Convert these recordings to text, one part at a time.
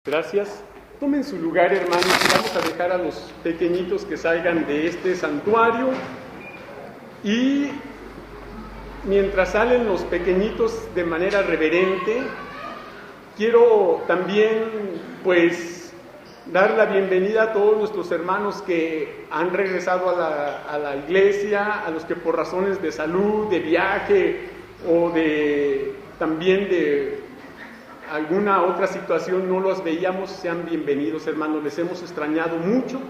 Gracias. Tomen su lugar, hermanos. Vamos a dejar a los pequeñitos que salgan de este santuario. Y mientras salen los pequeñitos de manera reverente, quiero también, dar la bienvenida a todos nuestros hermanos que han regresado a la iglesia, a los que por razones de salud, de viaje o también de alguna otra situación no los veíamos. Sean bienvenidos, hermanos. Les hemos extrañado mucho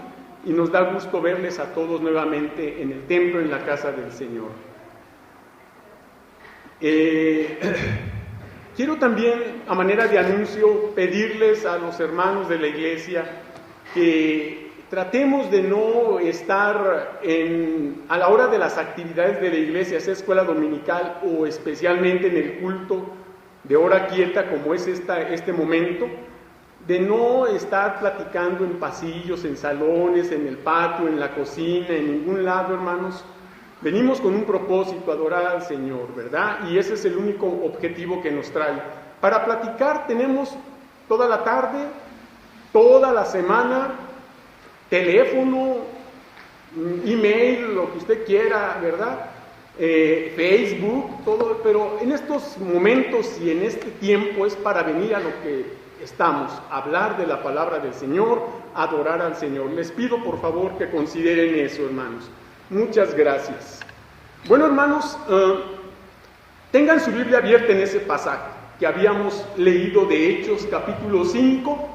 y nos da gusto verles a todos nuevamente en el templo, en la casa del Señor. Quiero también, a manera de anuncio, pedirles a los hermanos de la iglesia que tratemos de no estar a la hora de las actividades de la iglesia, sea escuela dominical o especialmente en el culto de hora quieta como es este momento, de no estar platicando en pasillos, en salones, en el patio, en la cocina, en ningún lado, hermanos. Venimos con un propósito, adorar al Señor, ¿verdad? Y ese es el único objetivo que nos trae. Para platicar tenemos toda la tarde, toda la semana, teléfono, email, lo que usted quiera, ¿verdad? Facebook, todo, pero en estos momentos y en este tiempo es para venir a lo que estamos, hablar de la palabra del Señor, adorar al Señor. Les pido por favor que consideren eso, hermanos. Muchas gracias. Bueno, hermanos, tengan su Biblia abierta en ese pasaje que habíamos leído de Hechos capítulo 5,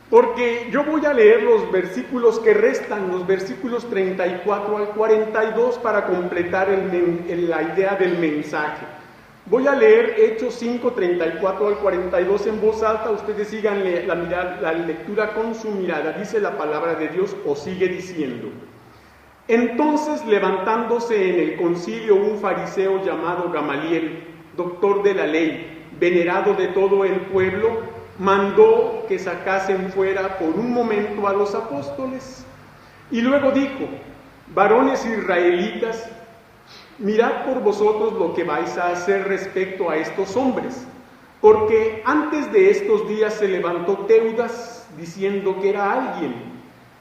porque yo voy a leer los versículos que restan, los versículos 34 al 42 para completar la idea del mensaje. Voy a leer Hechos 5, 34 al 42 en voz alta. Ustedes sigan la lectura con su mirada. Dice la palabra de Dios, o sigue diciendo: Entonces, levantándose en el concilio un fariseo llamado Gamaliel, doctor de la ley, venerado de todo el pueblo, mandó que sacasen fuera por un momento a los apóstoles. Y luego dijo: varones israelitas, mirad por vosotros lo que vais a hacer respecto a estos hombres, porque antes de estos días se levantó Teudas diciendo que era alguien.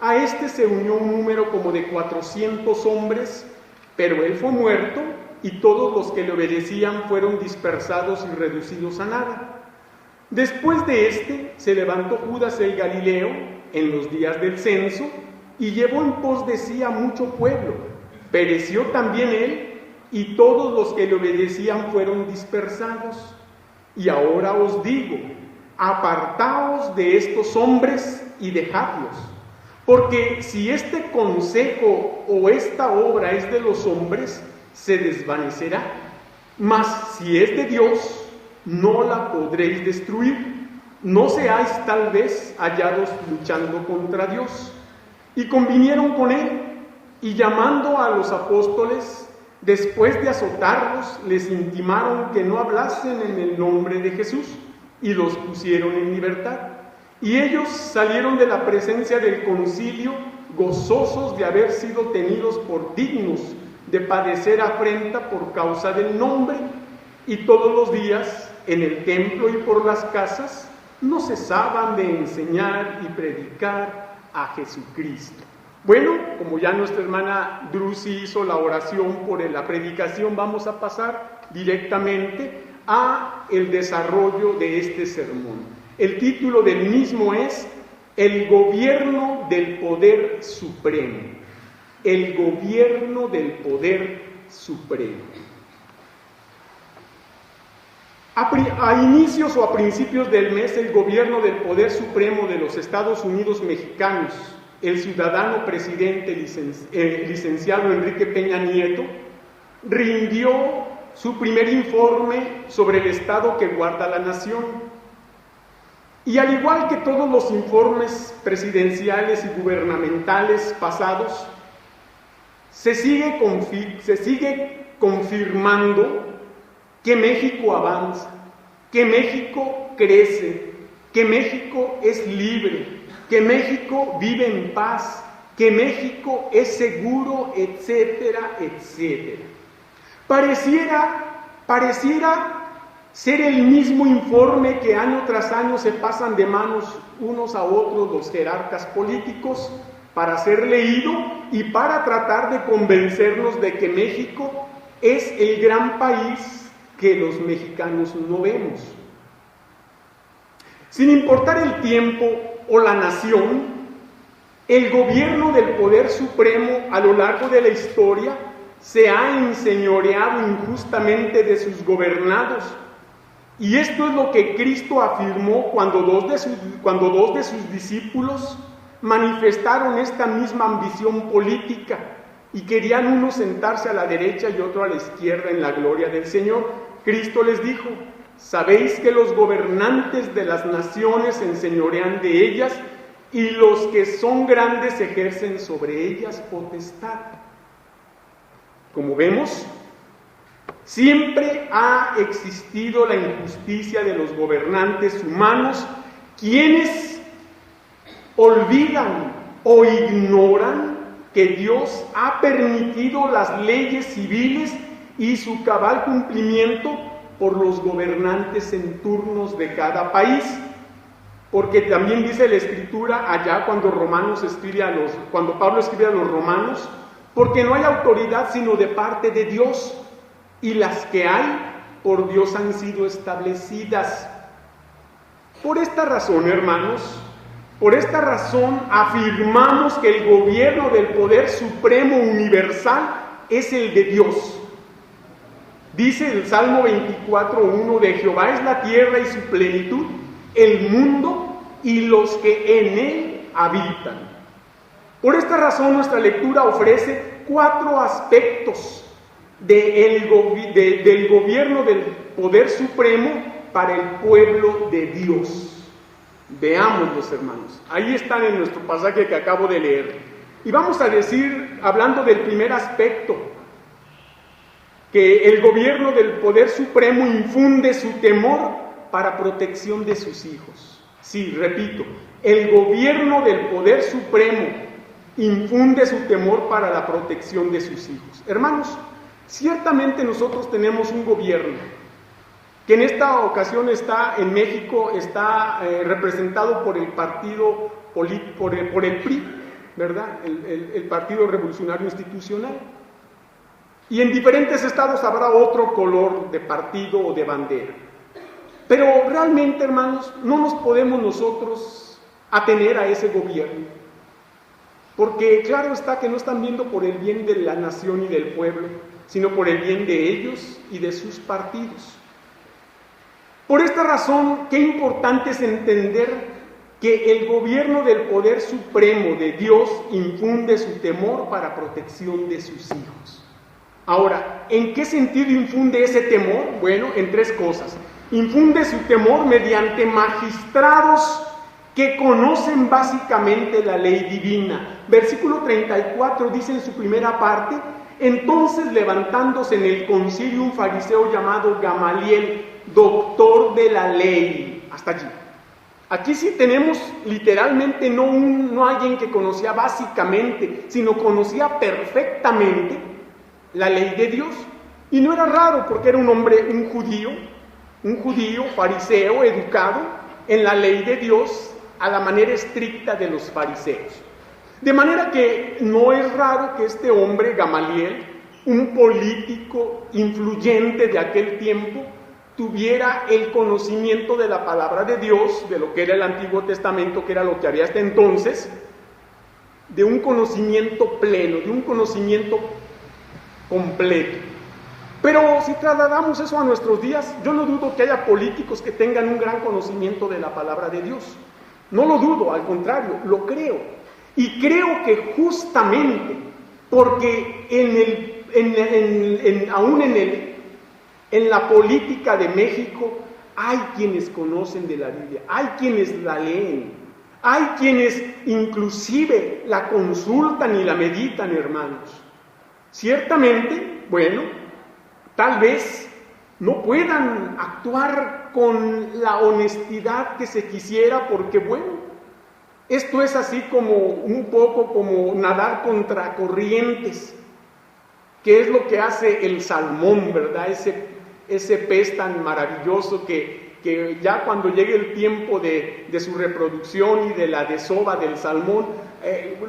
A este se unió un número como de 400 hombres, pero él fue muerto y todos los que le obedecían fueron dispersados y reducidos a nada. Después de este se levantó Judas el Galileo en los días del censo y llevó en pos de sí a mucho pueblo. Pereció también él y todos los que le obedecían fueron dispersados. Y ahora os digo, apartaos de estos hombres y dejadlos. Porque si este consejo o esta obra es de los hombres, se desvanecerá. Mas si es de Dios, no la podréis destruir. No seáis tal vez hallados luchando contra Dios. Y convinieron con él, y llamando a los apóstoles, después de azotarlos, les intimaron que no hablasen en el nombre de Jesús, y los pusieron en libertad. Y ellos salieron de la presencia del concilio gozosos de haber sido tenidos por dignos de padecer afrenta por causa del nombre, y todos los días en el templo y por las casas no cesaban de enseñar y predicar a Jesucristo. Bueno, como ya nuestra hermana Drusi hizo la oración por la predicación, vamos a pasar directamente a el desarrollo de este sermón. El título del mismo es El gobierno del poder supremo. El gobierno del poder supremo. A inicios o a principios del mes, el gobierno del poder supremo de los Estados Unidos mexicanos, el ciudadano presidente licenciado Enrique Peña Nieto, rindió su primer informe sobre el estado que guarda la nación. Y al igual que todos los informes presidenciales y gubernamentales pasados, se sigue confirmando que México avanza, que México crece, que México es libre, que México vive en paz, que México es seguro, etcétera, etcétera. Pareciera ser el mismo informe que año tras año se pasan de manos unos a otros los jerarcas políticos para ser leído y para tratar de convencernos de que México es el gran país que los mexicanos no vemos. Sin importar el tiempo o la nación, el gobierno del poder supremo a lo largo de la historia se ha enseñoreado injustamente de sus gobernados. Y esto es lo que Cristo afirmó cuando dos de sus discípulos manifestaron esta misma ambición política y querían uno sentarse a la derecha y otro a la izquierda en la gloria del Señor. Cristo les dijo: sabéis que los gobernantes de las naciones se enseñorean de ellas y los que son grandes ejercen sobre ellas potestad. Como vemos, siempre ha existido la injusticia de los gobernantes humanos, quienes olvidan o ignoran que Dios ha permitido las leyes civiles y su cabal cumplimiento por los gobernantes en turnos de cada país. Porque también dice la Escritura allá cuando Pablo escribe a los romanos, porque no hay autoridad sino de parte de Dios, y las que hay por Dios han sido establecidas. Por esta razón, hermanos, por esta razón afirmamos que el gobierno del poder supremo universal es el de Dios. Dice el Salmo 24:1: de Jehová es la tierra y su plenitud, el mundo y los que en él habitan. Por esta razón nuestra lectura ofrece 4 aspectos del gobierno del poder supremo para el pueblo de Dios. Veámoslos, hermanos. Ahí están en nuestro pasaje que acabo de leer. Y vamos a decir, hablando del primer aspecto, que el gobierno del poder supremo infunde su temor para protección de sus hijos. Sí, repito, el gobierno del poder supremo infunde su temor para la protección de sus hijos. Hermanos, ciertamente nosotros tenemos un gobierno que en esta ocasión está en México, está representado por el partido, por el PRI, ¿verdad? El Partido Revolucionario Institucional. Y en diferentes estados habrá otro color de partido o de bandera. Pero realmente, hermanos, no nos podemos nosotros atener a ese gobierno. Porque claro está que no están viendo por el bien de la nación y del pueblo, sino por el bien de ellos y de sus partidos. Por esta razón, qué importante es entender que el gobierno del poder supremo de Dios infunde su temor para protección de sus hijos. Ahora, ¿en qué sentido infunde ese temor? Bueno, en 3 cosas. Infunde su temor mediante magistrados que conocen básicamente la ley divina. Versículo 34 dice en su primera parte: entonces levantándose en el concilio un fariseo llamado Gamaliel, doctor de la ley. Hasta allí. Aquí sí tenemos literalmente no alguien que conocía básicamente, sino conocía perfectamente la ley de Dios. Y no era raro porque era un hombre, un judío, fariseo, educado en la ley de Dios a la manera estricta de los fariseos. De manera que no es raro que este hombre, Gamaliel, un político influyente de aquel tiempo, tuviera el conocimiento de la palabra de Dios, de lo que era el Antiguo Testamento, que era lo que había hasta entonces, de un conocimiento pleno, de un conocimiento completo. Pero si trasladamos eso a nuestros días, yo no dudo que haya políticos que tengan un gran conocimiento de la palabra de Dios. No lo dudo, al contrario, lo creo. Y creo que justamente porque aún en la política de México hay quienes conocen de la Biblia, hay quienes la leen, hay quienes inclusive la consultan y la meditan, hermanos. Ciertamente, bueno, tal vez no puedan actuar con la honestidad que se quisiera porque, bueno, esto es así como un poco como nadar contra corrientes, que es lo que hace el salmón, ¿verdad? ese pez tan maravilloso que ya cuando llegue el tiempo de su reproducción y de la desova del salmón,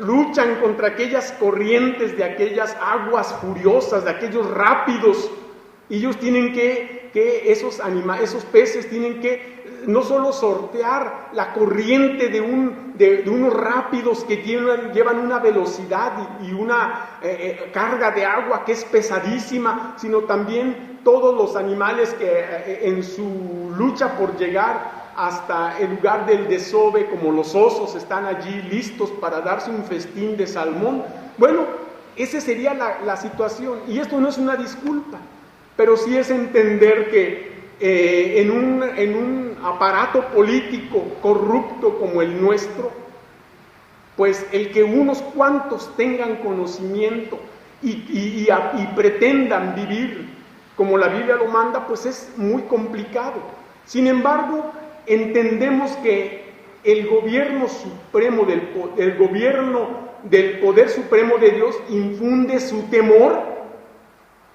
luchan contra aquellas corrientes de aquellas aguas furiosas, de aquellos rápidos, y ellos tienen esos peces tienen que no solo sortear la corriente de unos rápidos que llevan una velocidad y una carga de agua que es pesadísima, sino también todos los animales que en su lucha por llegar hasta el lugar del desove, como los osos, están allí listos para darse un festín de salmón. Bueno, esa sería la situación, y esto no es una disculpa, pero sí es entender que en un aparato político corrupto como el nuestro, pues el que unos cuantos tengan conocimiento y pretendan vivir como la Biblia lo manda, pues es muy complicado. Sin embargo, entendemos que el gobierno supremo el gobierno del poder supremo de Dios infunde su temor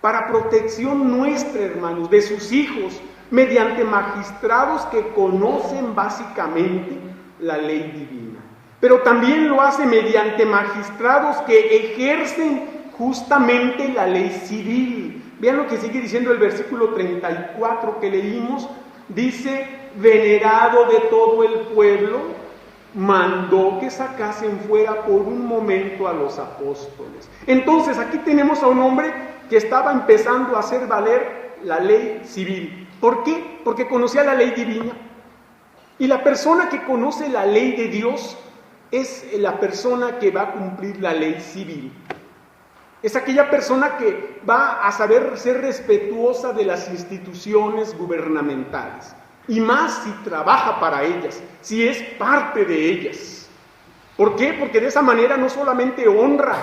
para protección nuestra, hermanos, de sus hijos, mediante magistrados que conocen básicamente la ley divina. Pero también lo hace mediante magistrados que ejercen justamente la ley civil. Vean lo que sigue diciendo el versículo 34 que leímos. Dice: venerado de todo el pueblo, mandó que sacasen fuera por un momento a los apóstoles. Entonces aquí tenemos a un hombre que estaba empezando a hacer valer la ley civil. ¿Por qué? Porque conocía la ley divina. Y la persona que conoce la ley de Dios es la persona que va a cumplir la ley civil. Es aquella persona que va a saber ser respetuosa de las instituciones gubernamentales. Y más si trabaja para ellas, si es parte de ellas. ¿Por qué? Porque de esa manera no solamente honra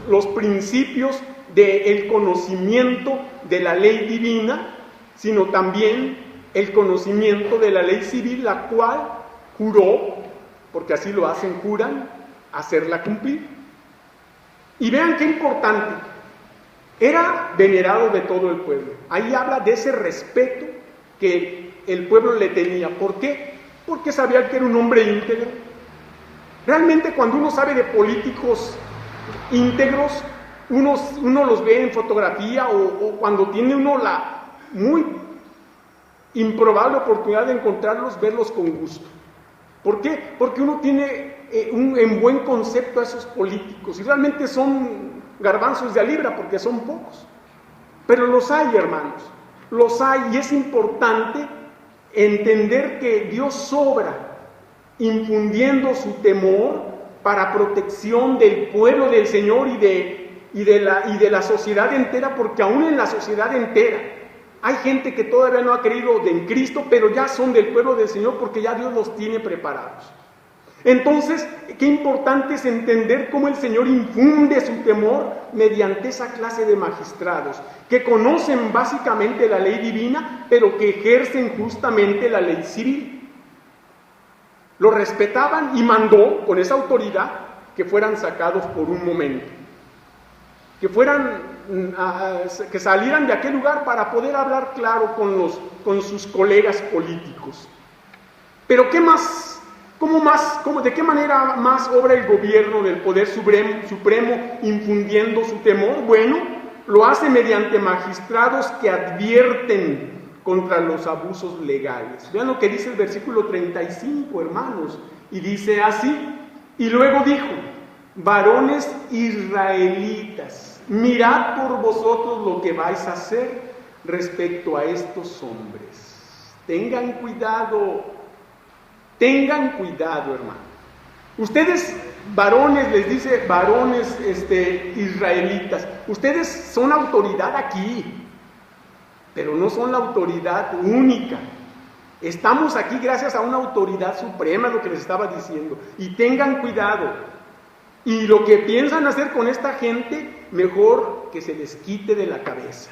los principios del conocimiento de la ley divina, sino también el conocimiento de la ley civil, la cual juró, porque así lo hacen, juran hacerla cumplir. Y vean qué importante, era venerado de todo el pueblo. Ahí habla de ese respeto que el pueblo le tenía. ¿Por qué? Porque sabía que era un hombre íntegro. Realmente cuando uno sabe de políticos íntegros, uno los ve en fotografía o cuando tiene uno la muy improbable oportunidad de encontrarlos, verlos con gusto. ¿Por qué? Porque uno tiene en buen concepto a esos políticos, y realmente son garbanzos de a libra porque son pocos. Pero los hay, hermanos, los hay, y es importante entender que Dios obra infundiendo su temor para protección del pueblo del Señor y de la sociedad entera, porque aún en la sociedad entera hay gente que todavía no ha creído en Cristo, pero ya son del pueblo del Señor porque ya Dios los tiene preparados. Entonces, qué importante es entender cómo el Señor infunde su temor mediante esa clase de magistrados, que conocen básicamente la ley divina, pero que ejercen justamente la ley civil. Lo respetaban y mandó con esa autoridad que fueran sacados por un momento, que salieran de aquel lugar para poder hablar claro con sus colegas políticos. Pero ¿qué más? ¿De qué manera más obra el gobierno del poder supremo infundiendo su temor? Bueno, lo hace mediante magistrados que advierten contra los abusos legales. Vean lo que dice el versículo 35, hermanos, y dice así: y luego dijo: varones israelitas, mirad por vosotros lo que vais a hacer respecto a estos hombres. Tengan cuidado, hermano. Ustedes, varones, les dice, varones israelitas, ustedes son autoridad aquí, pero no son la autoridad única. Estamos aquí gracias a una autoridad suprema, lo que les estaba diciendo. Y tengan cuidado. Y lo que piensan hacer con esta gente, mejor que se les quite de la cabeza.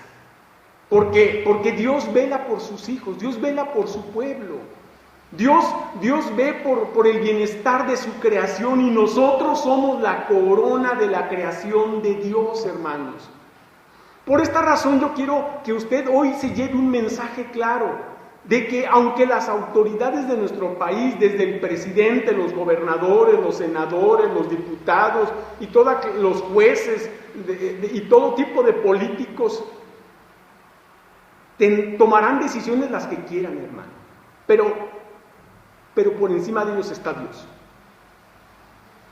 Porque Dios vela por sus hijos, Dios vela por su pueblo. Dios ve por el bienestar de su creación, y nosotros somos la corona de la creación de Dios, hermanos. Por esta razón yo quiero que usted hoy se lleve un mensaje claro de que aunque las autoridades de nuestro país, desde el presidente, los gobernadores, los senadores, los diputados y todos los jueces y todo tipo de políticos tomarán decisiones las que quieran, hermano, pero por encima de ellos está Dios.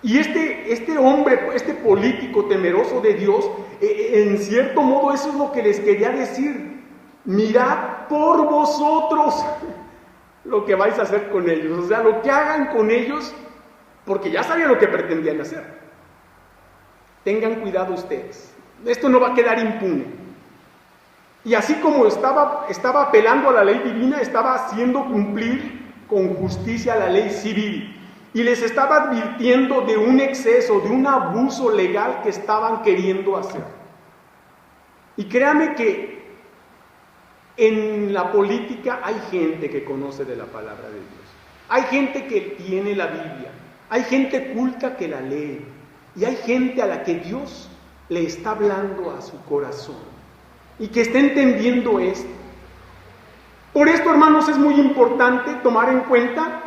Y este hombre, este político temeroso de Dios, en cierto modo eso es lo que les quería decir. Mirad por vosotros lo que vais a hacer con ellos, o sea, lo que hagan con ellos, porque ya sabían lo que pretendían hacer. Tengan cuidado ustedes, esto no va a quedar impune. Y así como estaba apelando a la ley divina, estaba haciendo cumplir con justicia la ley civil. Y les estaba advirtiendo de un exceso, de un abuso legal que estaban queriendo hacer. Y créame que en la política hay gente que conoce de la palabra de Dios. Hay gente que tiene la Biblia. Hay gente culta que la lee. Y hay gente a la que Dios le está hablando a su corazón. Y que está entendiendo esto. Por esto, hermanos, es muy importante tomar en cuenta,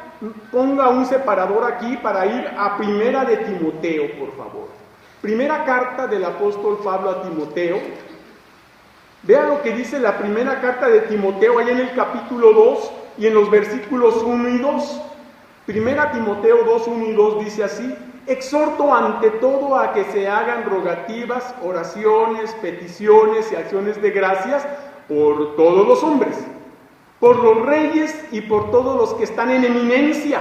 ponga un separador aquí para ir a Primera de Timoteo, por favor. Primera carta del apóstol Pablo a Timoteo. Vea lo que dice la primera carta de Timoteo, allá en el capítulo 2 y en los versículos 1 y 2. Primera Timoteo 2, 1 y 2 dice así: exhorto ante todo a que se hagan rogativas, oraciones, peticiones y acciones de gracias por todos los hombres, por los reyes y por todos los que están en eminencia,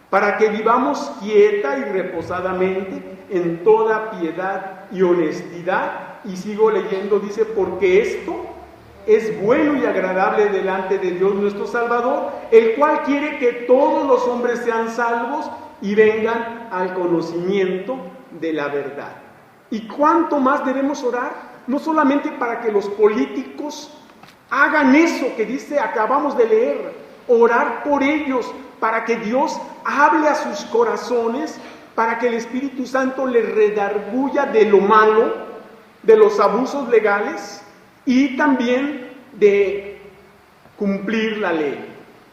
para que vivamos quieta y reposadamente en toda piedad y honestidad. Y sigo leyendo, dice, porque esto es bueno y agradable delante de Dios nuestro Salvador, el cual quiere que todos los hombres sean salvos y vengan al conocimiento de la verdad. ¿Y cuánto más debemos orar? No solamente para que los políticos hagan eso que dice, acabamos de leer, orar por ellos, para que Dios hable a sus corazones, para que el Espíritu Santo les redarguya de lo malo, de los abusos legales y también de cumplir la ley.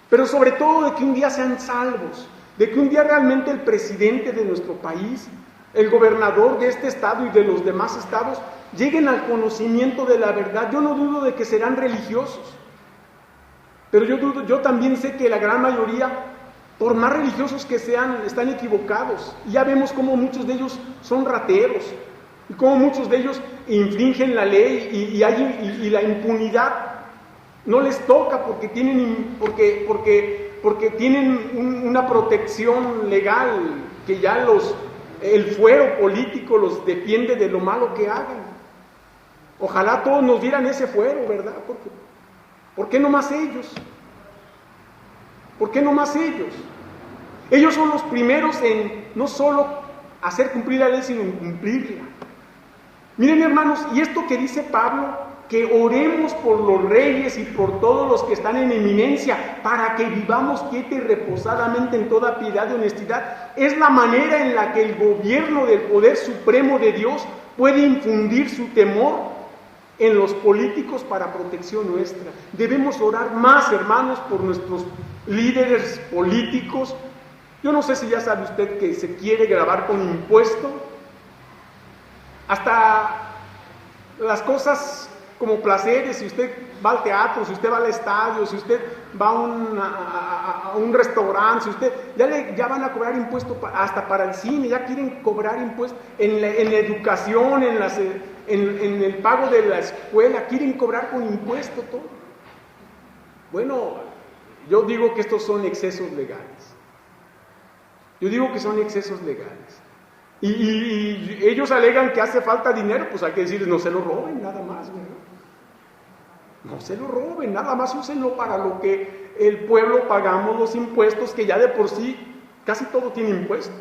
Pero sobre todo de que un día sean salvos, de que un día realmente el presidente de nuestro país, el gobernador de este estado y de los demás estados, lleguen al conocimiento de la verdad. Yo no dudo de que serán religiosos, pero yo también sé que la gran mayoría, por más religiosos que sean, están equivocados. Y ya vemos cómo muchos de ellos son rateros, y cómo muchos de ellos infringen la ley y la impunidad no les toca porque tienen una protección legal que ya el fuero político los defiende de lo malo que hagan. Ojalá todos nos dieran ese fuero, ¿verdad? ¿Por qué no más ellos? ¿Por qué no más ellos? Ellos son los primeros en no solo hacer cumplir la ley, sino en cumplirla. Miren, hermanos, y esto que dice Pablo, que oremos por los reyes y por todos los que están en eminencia, para que vivamos quieta y reposadamente en toda piedad y honestidad, es la manera en la que el gobierno del poder supremo de Dios puede infundir su temor en los políticos para protección nuestra. Debemos orar más, hermanos, por nuestros líderes políticos. Yo no sé si ya sabe usted que se quiere grabar con impuesto. Hasta las cosas como placeres, si usted va al teatro, si usted va al estadio, si usted va a un restaurante, si usted ya van a cobrar impuestos hasta para el cine, ya quieren cobrar impuestos en la educación, en el pago de la escuela, quieren cobrar con impuesto todo. Bueno, yo digo que estos son excesos legales. Yo digo que son excesos legales. Y ellos alegan que hace falta dinero, pues hay que decirles, no se lo roben, nada más, ¿verdad? No se lo roben, nada más úsenlo para lo que el pueblo pagamos los impuestos, que ya de por sí casi todo tiene impuesto.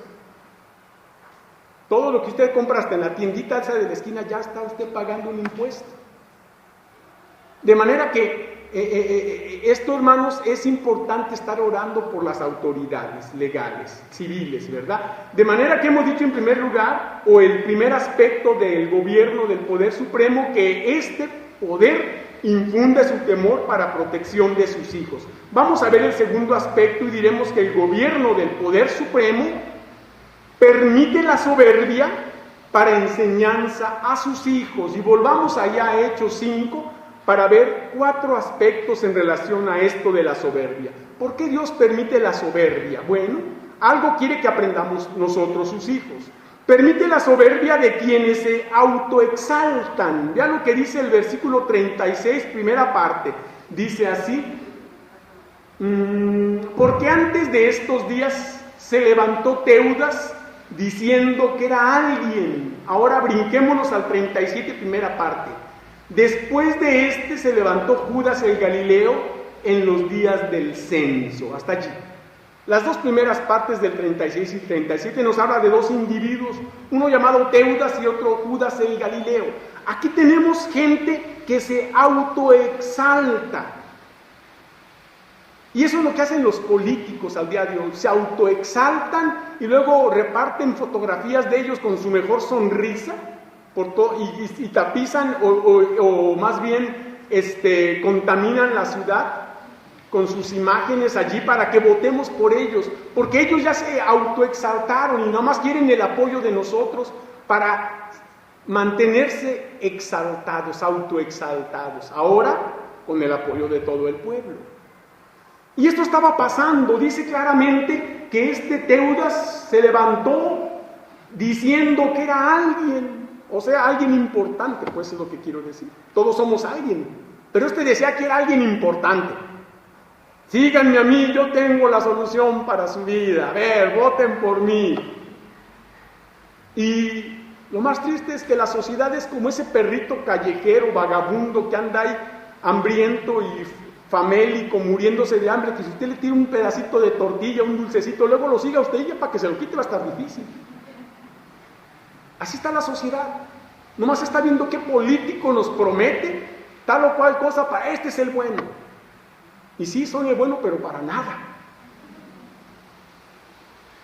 Todo lo que usted compra hasta en la tiendita esa de la esquina, ya está usted pagando un impuesto. De manera que esto, hermanos, es importante estar orando por las autoridades legales, civiles, ¿verdad? De manera que hemos dicho en primer lugar, o el primer aspecto del gobierno del Poder Supremo, que este poder infunde su temor para protección de sus hijos. Vamos a ver el segundo aspecto y diremos que el gobierno del Poder Supremo permite la soberbia para enseñanza a sus hijos. Y volvamos allá a Hechos 5, para ver 4 aspectos en relación a esto de la soberbia. ¿Por qué Dios permite la soberbia? Bueno, algo quiere que aprendamos nosotros, sus hijos. Permite la soberbia de quienes se autoexaltan. Vean lo que dice el versículo 36, primera parte. Dice así: porque antes de estos días se levantó Teudas diciendo que era alguien. Ahora brinquémonos al 37, primera parte. Después de este se levantó Judas el Galileo en los días del censo. Hasta allí. Las 2 primeras partes del 36 y 37 nos habla de 2 individuos, uno llamado Teudas y otro Judas el Galileo. Aquí tenemos gente que se autoexalta. Y eso es lo que hacen los políticos al día de hoy. Se autoexaltan y luego reparten fotografías de ellos con su mejor sonrisa y tapizan o más bien contaminan la ciudad con sus imágenes allí para que votemos por ellos, porque ellos ya se autoexaltaron y nada más quieren el apoyo de nosotros para mantenerse exaltados, autoexaltados, ahora con el apoyo de todo el pueblo. Y esto estaba pasando. Dice claramente que este Teudas se levantó diciendo que era alguien, o sea, alguien importante, pues es lo que quiero decir. Todos somos alguien, pero este decía que era alguien importante. Síganme a mí, yo tengo la solución para su vida. A ver, voten por mí. Y lo más triste es que la sociedad es como ese perrito callejero, vagabundo, que anda ahí hambriento y famélico, muriéndose de hambre, que si usted le tira un pedacito de tortilla, un dulcecito, luego lo siga usted y ya para que se lo quite va a estar difícil. Así está la sociedad. Nomás está viendo qué político nos promete tal o cual cosa, para este es el bueno. Y sí, soy el bueno, pero para nada.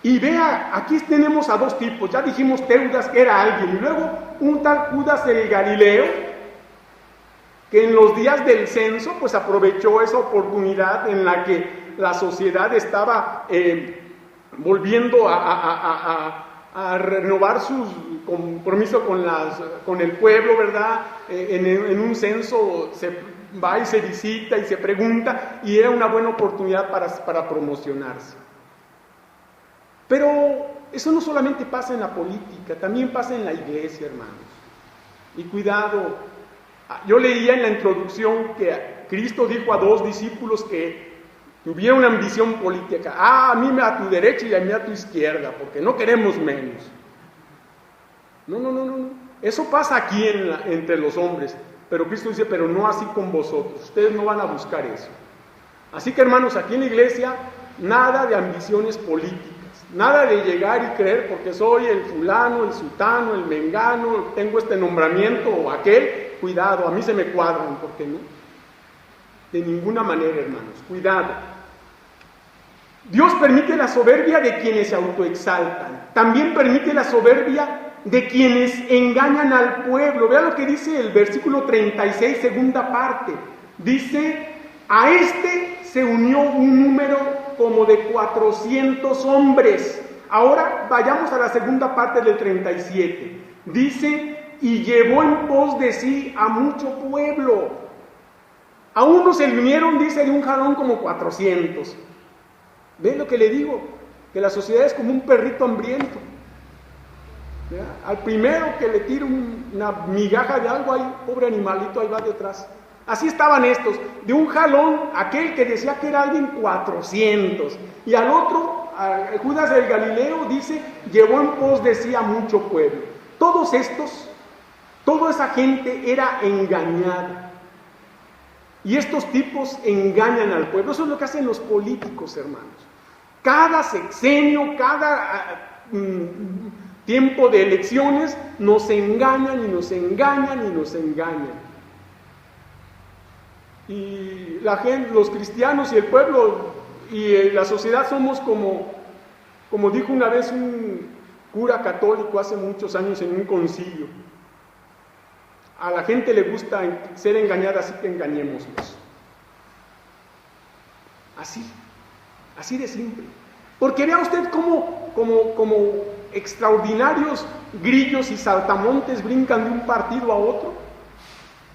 Y vea, aquí tenemos a 2 tipos. Ya dijimos Teudas, que era alguien, y luego un tal Judas el Galileo, que en los días del censo pues aprovechó esa oportunidad en la que la sociedad estaba volviendo a renovar su compromiso con el pueblo, ¿verdad? En un censo se va y se visita y se pregunta, y era una buena oportunidad para promocionarse. Pero eso no solamente pasa en la política, también pasa en la iglesia, hermanos. Y cuidado, yo leía en la introducción que Cristo dijo a 2 discípulos que tuvieron una ambición política. A mí a tu derecha y a mí a tu izquierda, porque no queremos menos. No. Eso pasa aquí entre los hombres. Pero Cristo dice, pero no así con vosotros. Ustedes no van a buscar eso. Así que, hermanos, aquí en la iglesia, nada de ambiciones políticas. Nada de llegar y creer porque soy el fulano, el sutano, el mengano, tengo este nombramiento o aquel. Cuidado, a mí se me cuadran, ¿por qué no? De ninguna manera, hermanos, cuidado. Dios permite la soberbia de quienes se autoexaltan. También permite la soberbia de quienes engañan al pueblo. Vea lo que dice el versículo 36, segunda parte. Dice, a este se unió un número como de 400 hombres. Ahora vayamos a la segunda parte del 37. Dice, y llevó en pos de sí a mucho pueblo. A unos se vinieron, dice, de un jalón como 400. ¿Ven lo que le digo? Que la sociedad es como un perrito hambriento. ¿Verdad? Al primero que le tire una migaja de algo, ahí, pobre animalito, ahí va detrás. Así estaban estos, de un jalón, aquel que decía que era alguien 400, y al otro, a Judas el Galileo, dice, llevó en pos de sí a mucho pueblo. Todos estos, toda esa gente era engañada. Y estos tipos engañan al pueblo. Eso es lo que hacen los políticos, hermanos. Cada sexenio, cada tiempo de elecciones, nos engañan y nos engañan y nos engañan. Y la gente, los cristianos y el pueblo y la sociedad somos como dijo una vez un cura católico hace muchos años en un concilio: a la gente le gusta ser engañada, así que engañémoslos. Así de simple. Porque vea usted como extraordinarios grillos y saltamontes brincan de un partido a otro.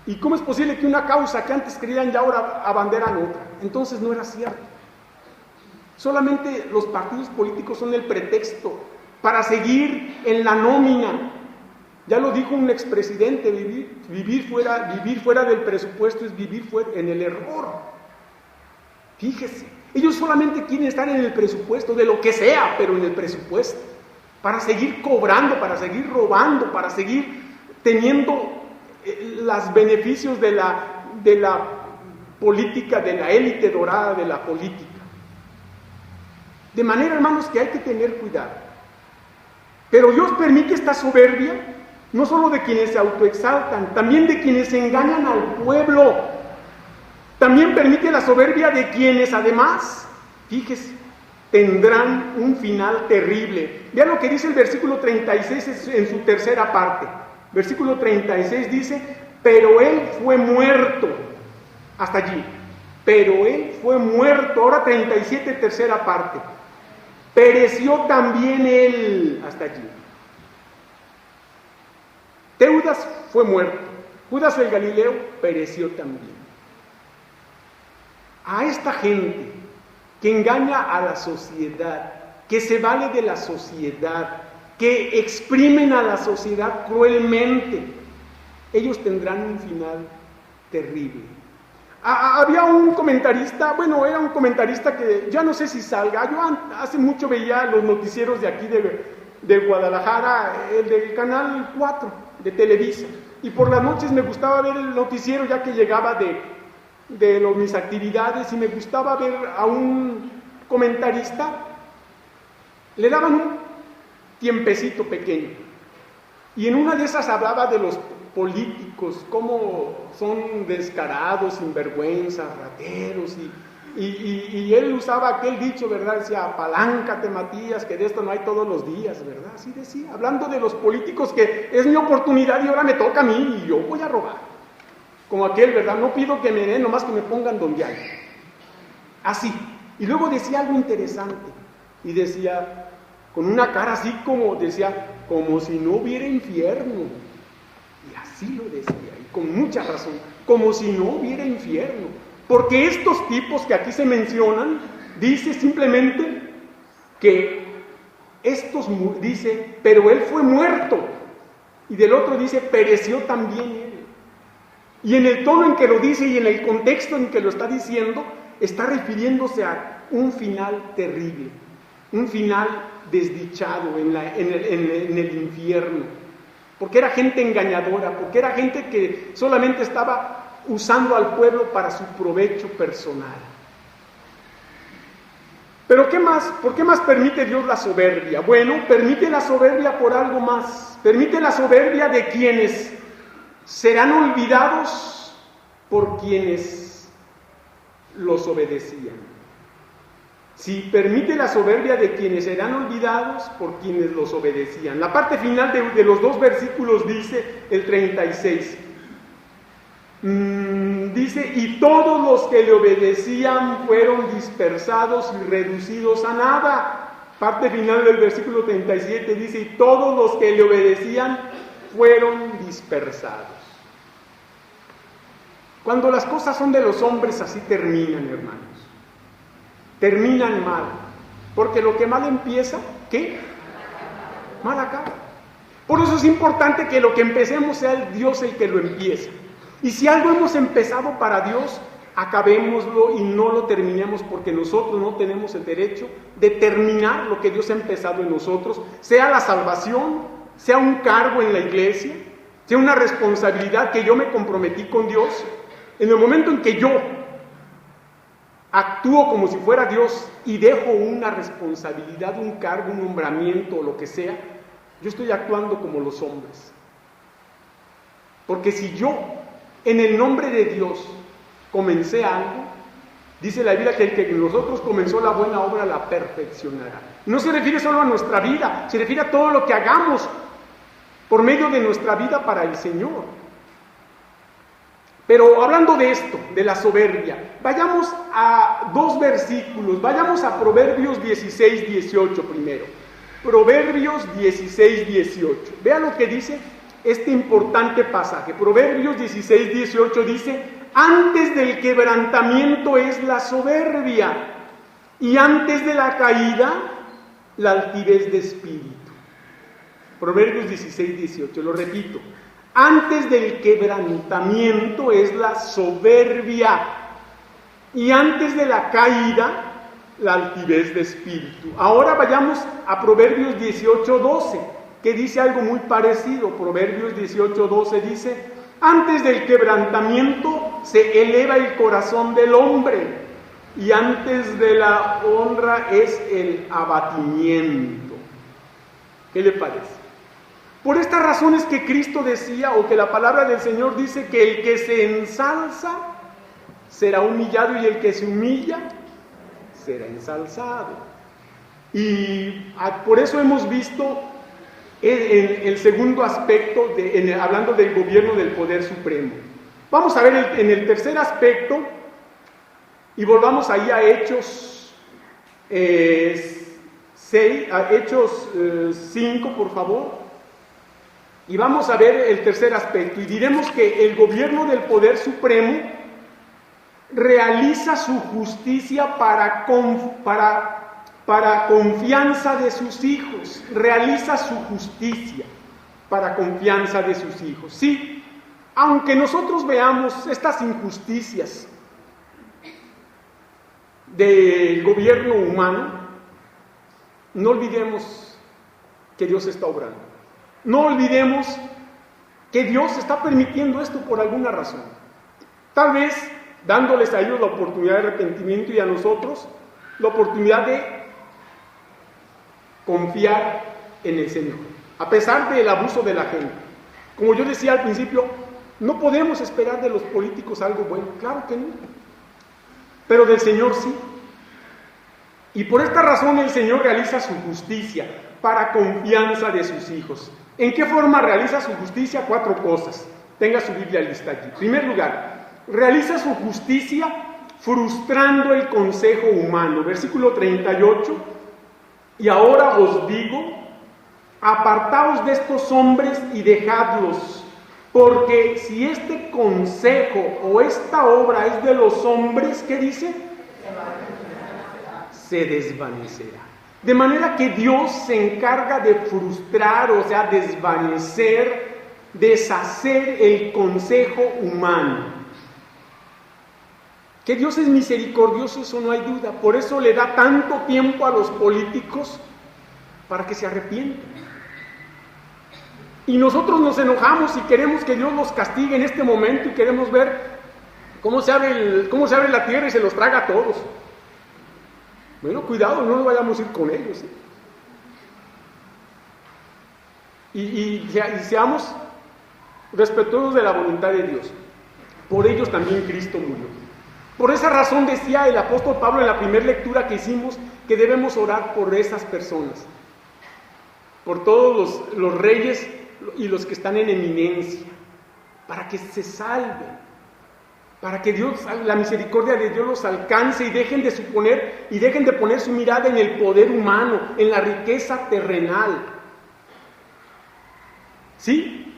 ¿Y cómo es posible que una causa que antes creían ya ahora abanderan otra? Entonces no era cierto. Solamente los partidos políticos son el pretexto para seguir en la nómina. Ya lo dijo un expresidente: vivir fuera del presupuesto es vivir en el error. Fíjese, ellos solamente quieren estar en el presupuesto, de lo que sea, pero en el presupuesto, para seguir cobrando, para seguir robando, para seguir teniendo los beneficios de la política, de la élite dorada de la política. De manera, hermanos, que hay que tener cuidado. Pero Dios permite esta soberbia, no solo de quienes se autoexaltan, también de quienes engañan al pueblo. También permite la soberbia de quienes, además, fíjese, tendrán un final terrible. Vean lo que dice el versículo 36 en su tercera parte. Versículo 36 dice: pero él fue muerto. Hasta allí. Pero él fue muerto. Ahora 37, tercera parte. Pereció también él. Hasta allí. Teudas fue muerto. Judas el Galileo pereció también. A esta gente que engaña a la sociedad, que se vale de la sociedad, que exprimen a la sociedad cruelmente, ellos tendrán un final terrible. Había un comentarista, bueno, era un comentarista que ya no sé si salga. Yo hace mucho veía los noticieros de aquí de Guadalajara, el del Canal 4 de Televisa, y por las noches me gustaba ver el noticiero ya que llegaba de mis actividades, y me gustaba ver a un comentarista. Le daban un tiempecito pequeño, y en una de esas hablaba de los políticos, cómo son descarados, sinvergüenzas, rateros, y él usaba aquel dicho, ¿verdad? Decía: apaláncate, Matías, que de esto no hay todos los días, ¿verdad? Así decía, hablando de los políticos, que es mi oportunidad y ahora me toca a mí y yo voy a robar. Como aquel, ¿verdad? No pido que me den, nomás que me pongan donde hay. Así. Y luego decía algo interesante. Y decía, con una cara así como si no hubiera infierno. Y así lo decía, y con mucha razón. Como si no hubiera infierno. Porque estos tipos que aquí se mencionan, dice simplemente que dice, pero él fue muerto. Y del otro dice, pereció también él. Y en el tono en que lo dice y en el contexto en que lo está diciendo, está refiriéndose a un final terrible, un final desdichado en el infierno, porque era gente engañadora, porque era gente que solamente estaba usando al pueblo para su provecho personal. Pero ¿qué más? ¿Por qué más permite Dios la soberbia? Bueno, permite la soberbia por algo más. Permite la soberbia de quienes serán olvidados por quienes los obedecían. Sí, permite la soberbia de quienes serán olvidados por quienes los obedecían. La parte final de los dos versículos dice, el 36, dice, y todos los que le obedecían fueron dispersados y reducidos a nada. Parte final del versículo 37 dice, y todos los que le obedecían fueron dispersados. Cuando las cosas son de los hombres, así terminan, hermanos. Terminan mal. Porque lo que mal empieza, ¿qué? Mal acaba. Por eso es importante que lo que empecemos sea el Dios el que lo empieza. Y si algo hemos empezado para Dios, acabémoslo y no lo terminemos, porque nosotros no tenemos el derecho de terminar lo que Dios ha empezado en nosotros, sea la salvación, sea un cargo en la iglesia, sea una responsabilidad que yo me comprometí con Dios. En el momento en que yo actúo como si fuera Dios y dejo una responsabilidad, un cargo, un nombramiento o lo que sea, yo estoy actuando como los hombres. Porque si yo, en el nombre de Dios, comencé algo, dice la Biblia que el que en nosotros comenzó la buena obra la perfeccionará. No se refiere solo a nuestra vida, se refiere a todo lo que hagamos por medio de nuestra vida para el Señor. Pero hablando de esto, de la soberbia, vayamos a 2 versículos, vayamos a Proverbios 16, 18 primero. Proverbios 16, 18. Vea lo que dice este importante pasaje. Proverbios 16, 18 dice: antes del quebrantamiento es la soberbia, y antes de la caída, la altivez de espíritu. Proverbios 16, 18, lo repito. Antes del quebrantamiento es la soberbia, y antes de la caída, la altivez de espíritu. Ahora vayamos a Proverbios 18, 12, que dice algo muy parecido. Proverbios 18, 12 dice: antes del quebrantamiento se eleva el corazón del hombre, y antes de la honra es el abatimiento. ¿Qué le parece? Por estas razones que Cristo decía, o que la palabra del Señor dice, que el que se ensalza será humillado, y el que se humilla será ensalzado. Y por eso hemos visto en el segundo aspecto, hablando del gobierno del poder supremo. Vamos a ver en el tercer aspecto, y volvamos ahí a Hechos 5, por favor. Y vamos a ver el tercer aspecto, y diremos que el gobierno del poder supremo realiza su justicia para confianza de sus hijos. Realiza su justicia para confianza de sus hijos. Sí, aunque nosotros veamos estas injusticias del gobierno humano, no olvidemos que Dios está obrando. No olvidemos que Dios está permitiendo esto por alguna razón. Tal vez dándoles a ellos la oportunidad de arrepentimiento, y a nosotros la oportunidad de confiar en el Señor, a pesar del abuso de la gente. Como yo decía al principio, no podemos esperar de los políticos algo bueno, claro que no, pero del Señor sí. Y por esta razón el Señor realiza su justicia para confianza de sus hijos. ¿En qué forma realiza su justicia? 4 cosas. Tenga su Biblia lista aquí. En primer lugar, realiza su justicia frustrando el consejo humano. Versículo 38. Y ahora os digo, apartaos de estos hombres y dejadlos, porque si este consejo o esta obra es de los hombres, ¿qué dice? Se desvanecerá. De manera que Dios se encarga de frustrar, o sea, desvanecer, deshacer el consejo humano. Que Dios es misericordioso, eso no hay duda. Por eso le da tanto tiempo a los políticos para que se arrepientan. Y nosotros nos enojamos y queremos que Dios los castigue en este momento, y queremos ver cómo se abre la tierra y se los traga a todos. Bueno, cuidado, no nos vayamos a ir con ellos. Y seamos respetuosos de la voluntad de Dios. Por ellos también Cristo murió. Por esa razón decía el apóstol Pablo en la primera lectura que hicimos, que debemos orar por esas personas, por todos los reyes y los que están en eminencia, para que se salven, para que Dios, la misericordia de Dios los alcance, y dejen de poner su mirada en el poder humano, en la riqueza terrenal. ¿Sí?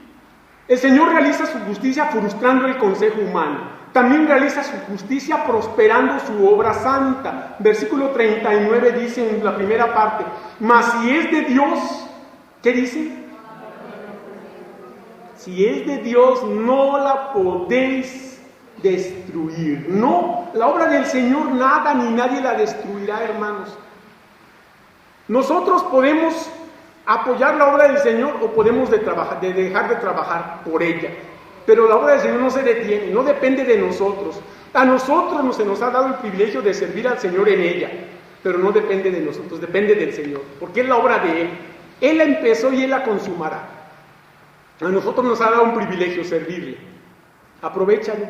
El Señor realiza su justicia frustrando el consejo humano. También realiza su justicia prosperando su obra santa. Versículo 39 dice en la primera parte: mas si es de Dios, ¿qué dice? Si es de Dios, no la podéis destruir. No, la obra del Señor nada ni nadie la destruirá, hermanos. Nosotros podemos apoyar la obra del Señor, o podemos dejar de trabajar por ella, pero la obra del Señor no se detiene, no depende de nosotros. A nosotros se nos ha dado el privilegio de servir al Señor en ella, pero no depende de nosotros, depende del Señor, porque es la obra de Él. Él la empezó y Él la consumará. A nosotros nos ha dado un privilegio servirle. Aprovéchalo,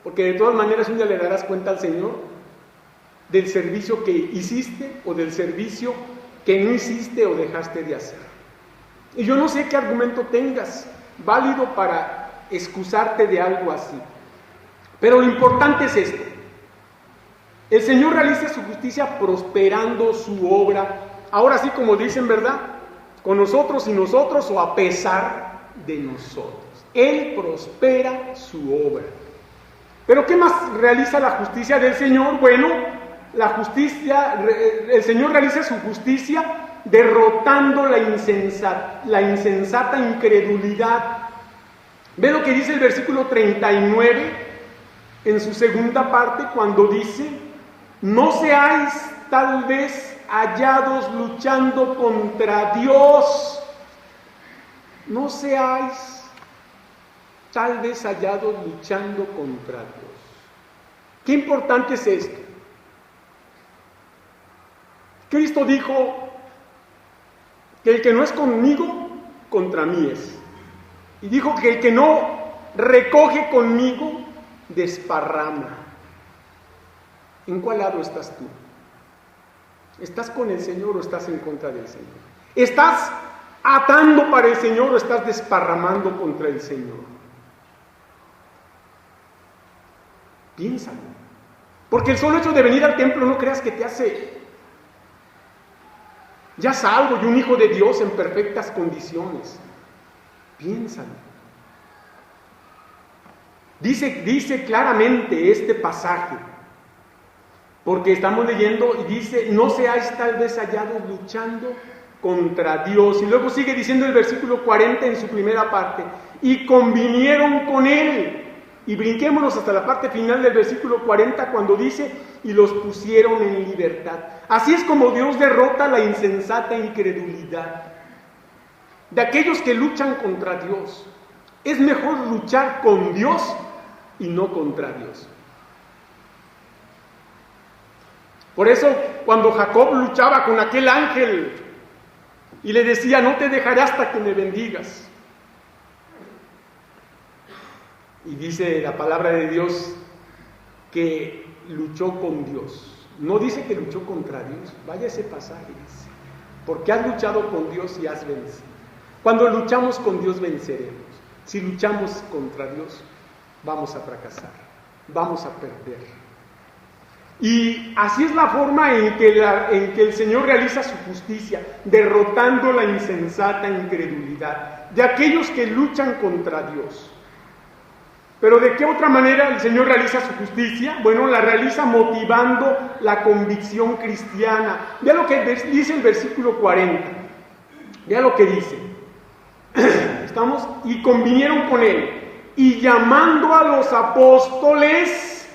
porque de todas maneras un día le darás cuenta al Señor del servicio que hiciste o del servicio que no hiciste o dejaste de hacer. Y yo no sé qué argumento tengas válido para excusarte de algo así, pero lo importante es esto: el Señor realiza su justicia prosperando su obra, ahora sí como dicen, ¿verdad?, con nosotros y nosotros, o a pesar de nosotros. Él prospera su obra. Pero ¿qué más realiza la justicia del Señor? Bueno, el Señor realiza su justicia derrotando la insensata incredulidad. Ve lo que dice el versículo 39 en su segunda parte, cuando dice: no seáis tal vez hallados luchando contra Dios. No seáis tal vez hallados luchando contra Dios. Qué importante es esto. Cristo dijo que el que no es conmigo, contra mí es. Y dijo que el que no recoge conmigo, desparrama. ¿En cuál lado estás tú? ¿Estás con el Señor o estás en contra del Señor? ¿Estás atando para el Señor o estás desparramando contra el Señor? Piénsalo. Porque el solo hecho de venir al templo no creas que te hace ya salvo y un hijo de Dios en perfectas condiciones. Piénsalo. Dice claramente este pasaje, porque estamos leyendo y dice: no seáis tal vez hallados luchando contra Dios. Y luego sigue diciendo el versículo 40 en su primera parte: y convinieron con él. Y brinquémonos hasta la parte final del versículo 40, cuando dice: y los pusieron en libertad. Así es como Dios derrota la insensata incredulidad de aquellos que luchan contra Dios. Es mejor luchar con Dios y no contra Dios. Por eso, cuando Jacob luchaba con aquel ángel y le decía: no te dejaré hasta que me bendigas, y dice la palabra de Dios que luchó con Dios. No dice que luchó contra Dios. Vaya ese pasaje, dice: porque has luchado con Dios y has vencido. Cuando luchamos con Dios venceremos. Si luchamos contra Dios, vamos a fracasar, vamos a perder. Y así es la forma en que el Señor realiza su justicia, derrotando la insensata incredulidad de aquellos que luchan contra Dios. Pero ¿de qué otra manera el Señor realiza su justicia? Bueno, la realiza motivando la convicción cristiana. Vea lo que dice el versículo 40. Vea lo que dice. ¿Estamos? Y convinieron con él. Y llamando a los apóstoles,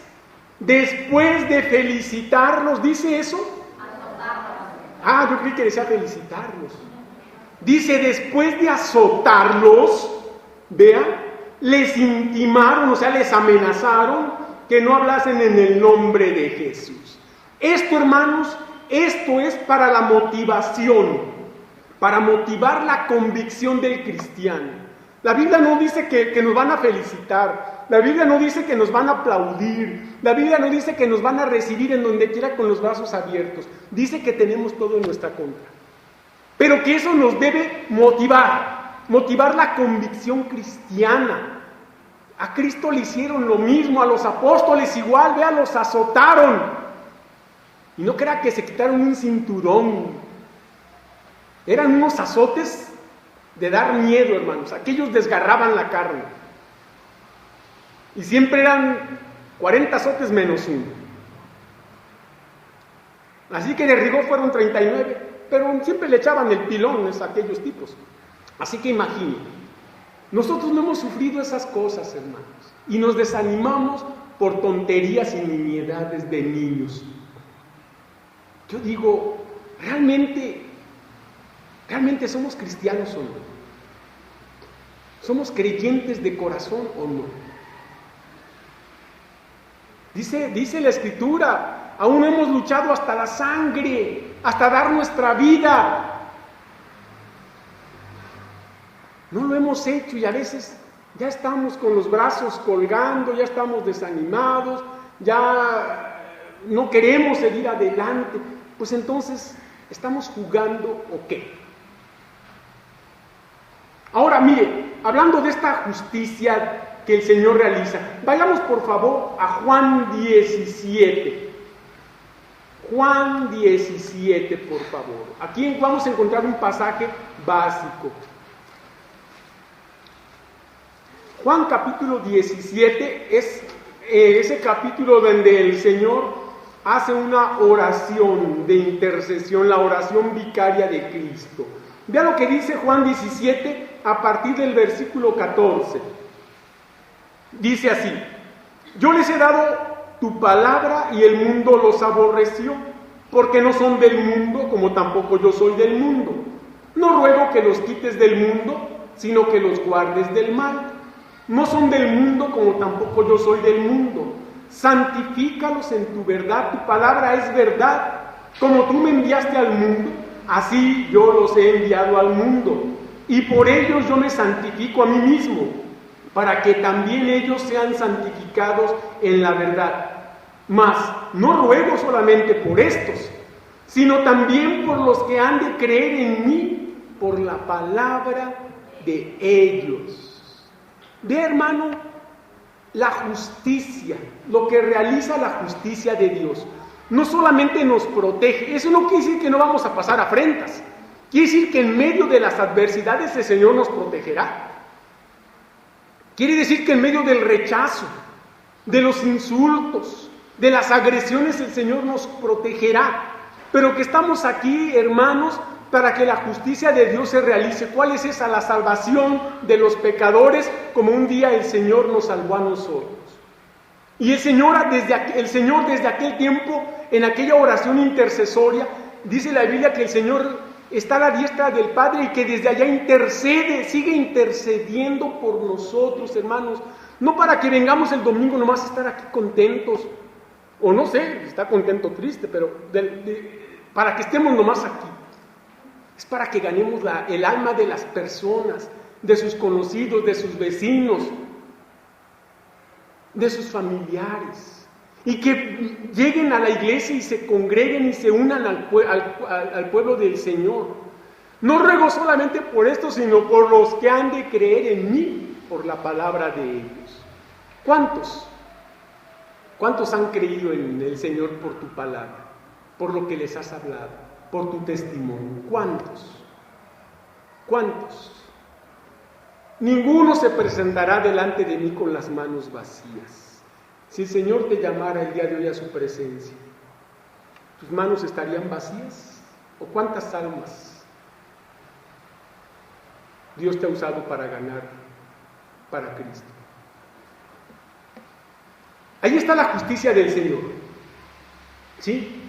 después de felicitarlos, ¿dice eso? Yo creí que decía felicitarlos. Dice: después de azotarlos, vea, les intimaron, o sea, les amenazaron que no hablasen en el nombre de Jesús. Esto, hermanos, esto es para la motivación, para motivar la convicción del cristiano. La Biblia no dice que nos van a felicitar, la Biblia no dice que nos van a aplaudir, la Biblia no dice que nos van a recibir en donde quiera con los brazos abiertos. Dice que tenemos todo en nuestra contra, pero que eso nos debe motivar la convicción cristiana. A Cristo le hicieron lo mismo, a los apóstoles igual, vea, los azotaron. Y no crea que se quitaron un cinturón. Eran unos azotes de dar miedo, hermanos. Aquellos desgarraban la carne. Y siempre eran 40 azotes menos uno. Así que de rigor fueron 39, pero siempre le echaban el pilón a aquellos tipos. Así que imaginen, nosotros no hemos sufrido esas cosas, hermanos, y nos desanimamos por tonterías y nimiedades de niños. Yo digo, ¿realmente somos cristianos o no? ¿Somos creyentes de corazón o no? Dice la Escritura: aún hemos luchado hasta la sangre, hasta dar nuestra vida. No lo hemos hecho y a veces ya estamos con los brazos colgando, ya estamos desanimados, ya no queremos seguir adelante. Pues entonces, ¿estamos jugando o qué? Ahora, mire, hablando de esta justicia que el Señor realiza, vayamos por favor a Juan 17. Juan 17, por favor. Aquí vamos a encontrar un pasaje básico. Juan capítulo 17 es ese capítulo donde el Señor hace una oración de intercesión, la oración vicaria de Cristo. Vea lo que dice Juan 17 a partir del versículo 14. Dice así: yo les he dado tu palabra y el mundo los aborreció, porque no son del mundo, como tampoco yo soy del mundo. No ruego que los quites del mundo, sino que los guardes del mal. No son del mundo, como tampoco yo soy del mundo. Santifícalos en tu verdad, tu palabra es verdad. Como tú me enviaste al mundo, así yo los he enviado al mundo. Y por ellos yo me santifico a mí mismo, para que también ellos sean santificados en la verdad. Mas no ruego solamente por estos, sino también por los que han de creer en mí por la palabra de ellos. Ve, hermano, la justicia, lo que realiza la justicia de Dios, no solamente nos protege. Eso no quiere decir que no vamos a pasar afrentas. Quiere decir que en medio de las adversidades el Señor nos protegerá. Quiere decir que en medio del rechazo, de los insultos, de las agresiones, el Señor nos protegerá. Pero que estamos aquí, hermanos, para que la justicia de Dios se realice. ¿Cuál es esa? La salvación de los pecadores, como un día el Señor nos salvó a nosotros. Y el Señor desde aquel tiempo, en aquella oración intercesoria, dice la Biblia que el Señor está a la diestra del Padre y que desde allá intercede, sigue intercediendo por nosotros, hermanos. No para que vengamos el domingo nomás a estar aquí contentos, o no sé, está contento o triste, pero para que estemos nomás aquí. Es para que ganemos el alma de las personas, de sus conocidos, de sus vecinos, de sus familiares, y que lleguen a la iglesia y se congreguen y se unan al pueblo del Señor. No ruego solamente por esto, sino por los que han de creer en mí por la palabra de ellos. ¿Cuántos? ¿Cuántos han creído en el Señor por tu palabra, por lo que les has hablado, por tu testimonio? ¿Cuántos? ¿Cuántos? Ninguno se presentará delante de mí con las manos vacías. Si el Señor te llamara el día de hoy a su presencia, ¿tus manos estarían vacías? ¿O cuántas almas Dios te ha usado para ganar para Cristo? Ahí está la justicia del Señor, ¿sí?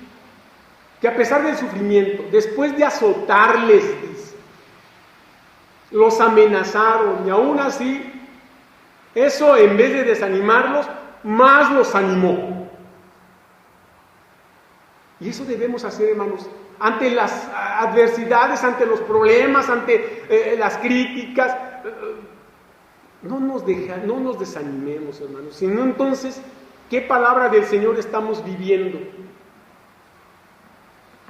Que a pesar del sufrimiento, después de azotarles, dice, los amenazaron, y aún así, eso en vez de desanimarlos, más los animó. Y eso debemos hacer, hermanos, ante las adversidades, ante los problemas, ante las críticas. No nos desanimemos, hermanos, sino entonces, ¿qué palabra del Señor estamos viviendo?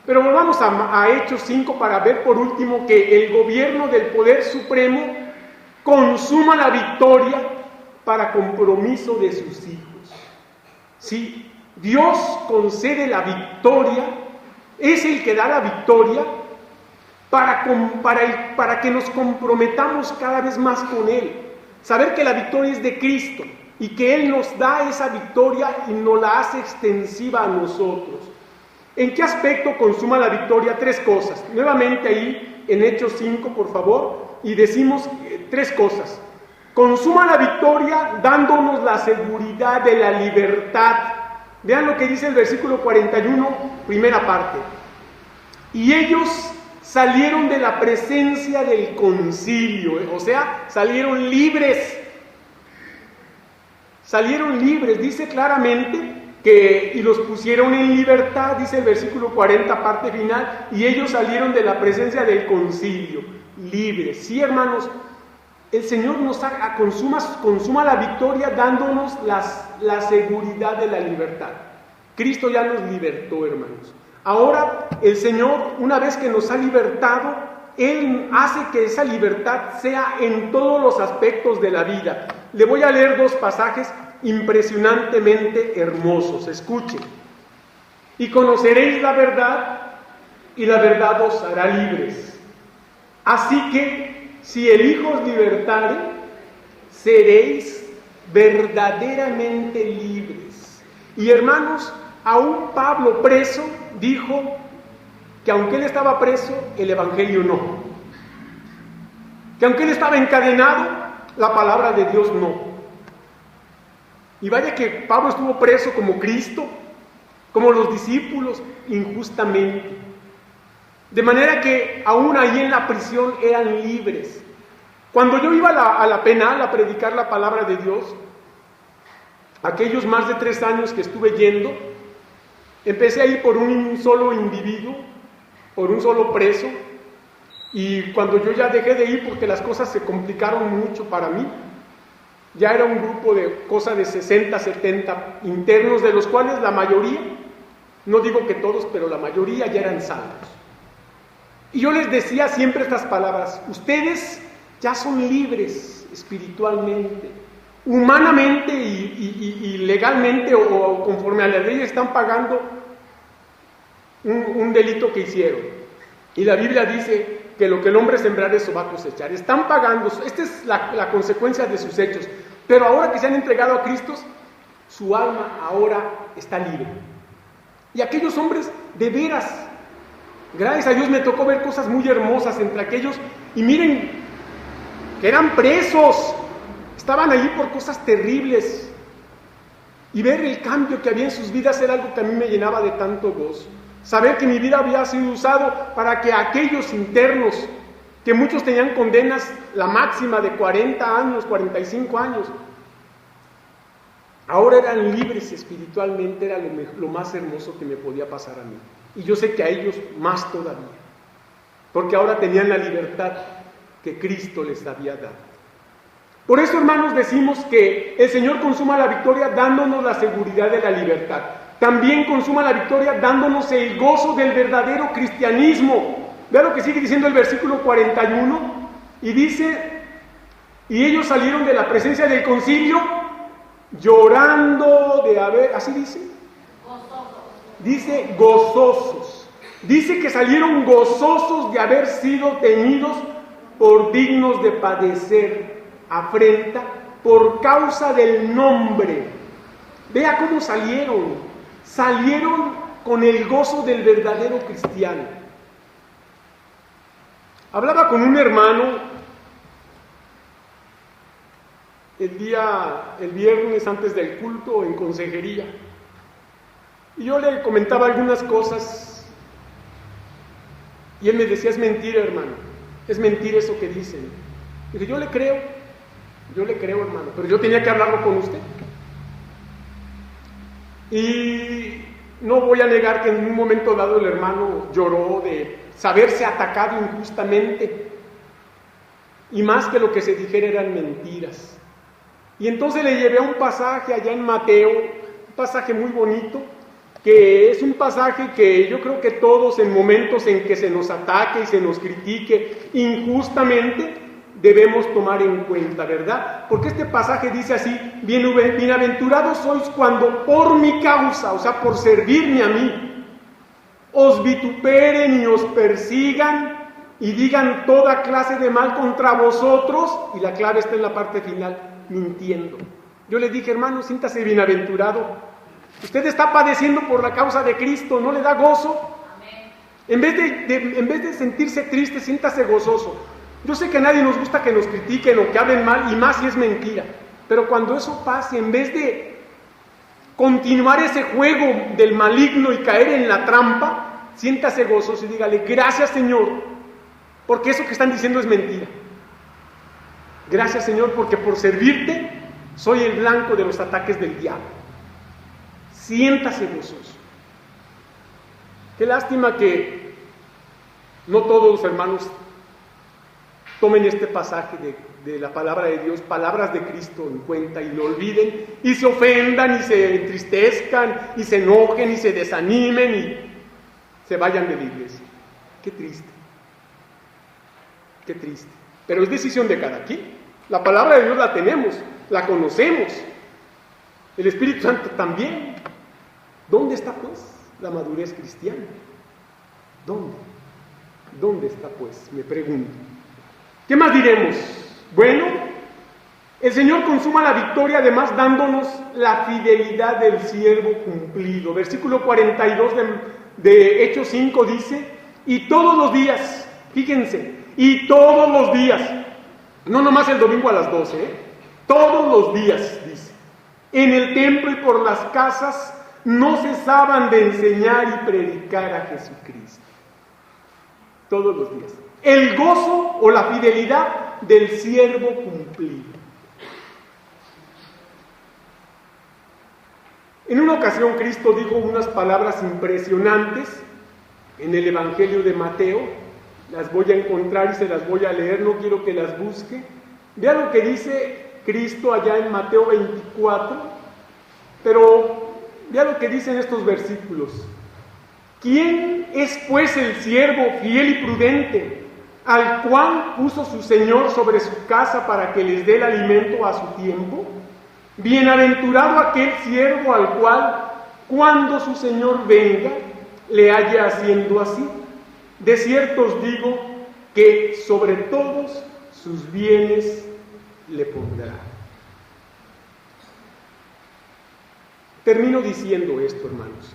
Pero volvamos a Hechos 5 para ver por último que el gobierno del poder supremo consuma la victoria para compromiso de sus hijos. Sí, Dios concede la victoria, es el que da la victoria para que nos comprometamos cada vez más con Él. Saber que la victoria es de Cristo y que Él nos da esa victoria y nos la hace extensiva a nosotros. ¿En qué aspecto consuma la victoria? Tres cosas. Nuevamente ahí en Hechos 5, por favor, y decimos tres cosas. Consuma la victoria dándonos la seguridad de la libertad. Vean lo que dice el versículo 41, primera parte. Y ellos salieron de la presencia del concilio, o sea, salieron libres. Salieron libres, dice claramente y los pusieron en libertad, dice el versículo 40, parte final, y ellos salieron de la presencia del concilio, libres. Sí, hermanos, el Señor nos consuma la victoria dándonos la seguridad de la libertad. Cristo ya nos libertó, hermanos. Ahora el Señor, una vez que nos ha libertado, Él hace que esa libertad sea en todos los aspectos de la vida. Le voy a leer 2 pasajes impresionantemente hermosos. Escuchen. Y conoceréis la verdad, y la verdad os hará libres. Así que, si el Hijo os libertare, seréis verdaderamente libres. Y hermanos, aún Pablo preso dijo que aunque él estaba preso, el Evangelio no. Que aunque él estaba encadenado, la palabra de Dios no. Y vaya que Pablo estuvo preso como Cristo, como los discípulos, injustamente. De manera que aún ahí en la prisión eran libres. Cuando yo iba a la penal a predicar la palabra de Dios, aquellos más de 3 años que estuve yendo, empecé a ir por un solo individuo, por un solo preso, y cuando yo ya dejé de ir porque las cosas se complicaron mucho para mí, ya era un grupo de cosa de 60, 70 internos, de los cuales la mayoría, no digo que todos, pero la mayoría ya eran salvos. Y yo les decía siempre estas palabras: ustedes ya son libres espiritualmente, humanamente y legalmente o conforme a la ley están pagando un delito que hicieron. Y la Biblia dice que lo que el hombre sembrar, eso va a cosechar. Están pagando, esta es la consecuencia de sus hechos. Pero ahora que se han entregado a Cristo, su alma ahora está libre. Y aquellos hombres, de veras, gracias a Dios me tocó ver cosas muy hermosas entre aquellos. Y miren, que eran presos, estaban allí por cosas terribles. Y ver el cambio que había en sus vidas era algo que a mí me llenaba de tanto gozo. Saber que mi vida había sido usado para que aquellos internos, que muchos tenían condenas, la máxima de 40 años, 45 años, ahora eran libres espiritualmente. Era lo más hermoso que me podía pasar a mí. Y yo sé que a ellos más todavía, porque ahora tenían la libertad que Cristo les había dado. Por eso, hermanos, decimos que el Señor consuma la victoria dándonos la seguridad de la libertad. También consuma la victoria dándonos el gozo del verdadero cristianismo. Vea lo que sigue diciendo el versículo 41, y dice: y ellos salieron de la presencia del concilio llorando de haber, así dice, dice gozosos, dice que salieron gozosos de haber sido tenidos por dignos de padecer afrenta por causa del nombre. Vea cómo salieron con el gozo del verdadero cristiano. Hablaba con un hermano el viernes antes del culto en consejería, y yo le comentaba algunas cosas y él me decía: es mentira, hermano, es mentira eso que dicen. Y dije: yo le creo, hermano, pero yo tenía que hablarlo con usted. Y no voy a negar que en un momento dado el hermano lloró de saberse atacado injustamente, y más que lo que se dijera eran mentiras. Y entonces le llevé a un pasaje allá en Mateo, un pasaje muy bonito, que es un pasaje que yo creo que todos, en momentos en que se nos ataque y se nos critique injustamente, debemos tomar en cuenta, ¿verdad? Porque este pasaje dice así: bienaventurados sois cuando por mi causa, o sea, por servirme a mí, os vituperen y os persigan y digan toda clase de mal contra vosotros. Y la clave está en la parte final: mintiendo. Yo le dije: hermano, siéntase bienaventurado. Usted está padeciendo por la causa de Cristo, ¿no le da gozo? En vez de sentirse triste, siéntase gozoso. Yo sé que a nadie nos gusta que nos critiquen o que hablen mal, y más si es mentira. Pero cuando eso pase, en vez de continuar ese juego del maligno y caer en la trampa, siéntase gozoso y dígale: gracias, Señor, porque eso que están diciendo es mentira. Gracias, Señor, porque por servirte soy el blanco de los ataques del diablo. Siéntase gozoso. Qué lástima que no todos los hermanos tomen este pasaje de la palabra de Dios, palabras de Cristo en cuenta y lo olviden y se ofendan y se entristezcan y se enojen y se desanimen y se vayan de la iglesia. Qué triste, qué triste. Pero es decisión de cada quien. La palabra de Dios la tenemos, la conocemos. El Espíritu Santo también. ¿Dónde está pues la madurez cristiana? ¿Dónde? ¿Dónde está pues? Me pregunto. ¿Qué más diremos? Bueno, el Señor consuma la victoria, además dándonos la fidelidad del siervo cumplido. Versículo 42 de Hechos 5 dice, y todos los días, fíjense, y todos los días, no nomás el domingo a las 12, todos los días, dice, en el templo y por las casas no cesaban de enseñar y predicar a Jesucristo. Todos los días. El gozo o la fidelidad del siervo cumplido. En una ocasión Cristo dijo unas palabras impresionantes en el Evangelio de Mateo. Las voy a encontrar y se las voy a leer, no quiero que las busque. Vea lo que dice Cristo allá en Mateo 24, pero vea lo que dicen estos versículos. ¿Quién es pues el siervo fiel y prudente, al cual puso su Señor sobre su casa para que les dé el alimento a su tiempo? Bienaventurado aquel siervo al cual, cuando su Señor venga, le haya haciendo así. De cierto os digo que sobre todos sus bienes le pondrá. Termino diciendo esto, hermanos.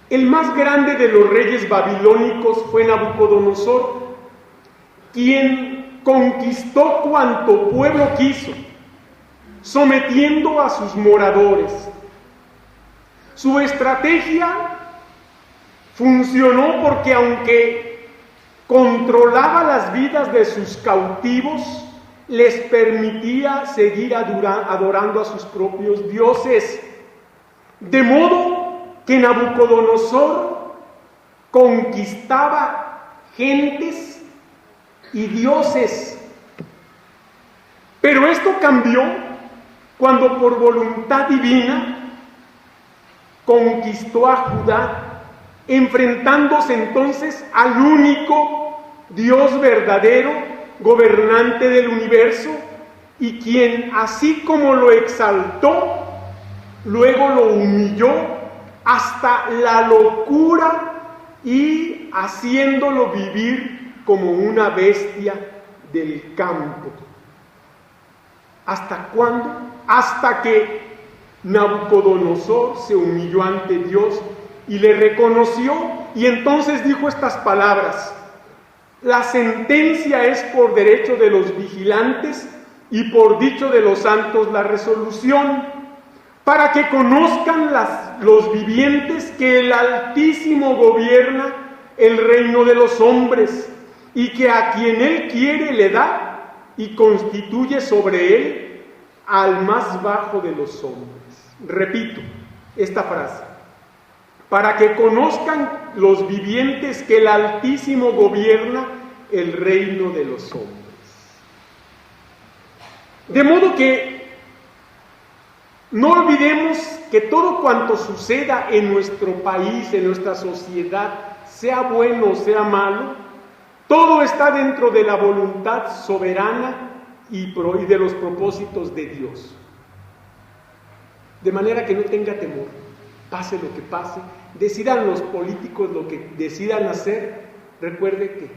El más grande de los reyes babilónicos fue Nabucodonosor, quien conquistó cuanto pueblo quiso, sometiendo a sus moradores. Su estrategia funcionó porque aunque controlaba las vidas de sus cautivos, les permitía seguir adorando a sus propios dioses. De modo que Nabucodonosor conquistaba gentes y dioses. Pero esto cambió cuando por voluntad divina conquistó a Judá, enfrentándose entonces al único Dios verdadero, gobernante del universo, y quien así como lo exaltó, luego lo humilló hasta la locura y haciéndolo vivir como una bestia del campo. ¿Hasta cuándo? Hasta que Nabucodonosor se humilló ante Dios y le reconoció, y entonces dijo estas palabras: la sentencia es por derecho de los vigilantes y por dicho de los santos la resolución, para que conozcan los vivientes que el Altísimo gobierna el reino de los hombres, y que a quien Él quiere le da y constituye sobre él al más bajo de los hombres. Repito esta frase: para que conozcan los vivientes que el Altísimo gobierna el reino de los hombres. De modo que no olvidemos que todo cuanto suceda en nuestro país, en nuestra sociedad, sea bueno o sea malo, todo está dentro de la voluntad soberana y de los propósitos de Dios. De manera que no tenga temor, pase lo que pase, decidan los políticos lo que decidan hacer, recuerde que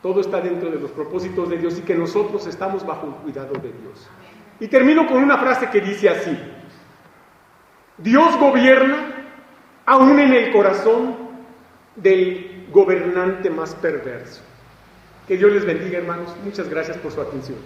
todo está dentro de los propósitos de Dios y que nosotros estamos bajo el cuidado de Dios. Y termino con una frase que dice así: Dios gobierna aún en el corazón del gobernante más perverso. Que Dios les bendiga, hermanos. Muchas gracias por su atención.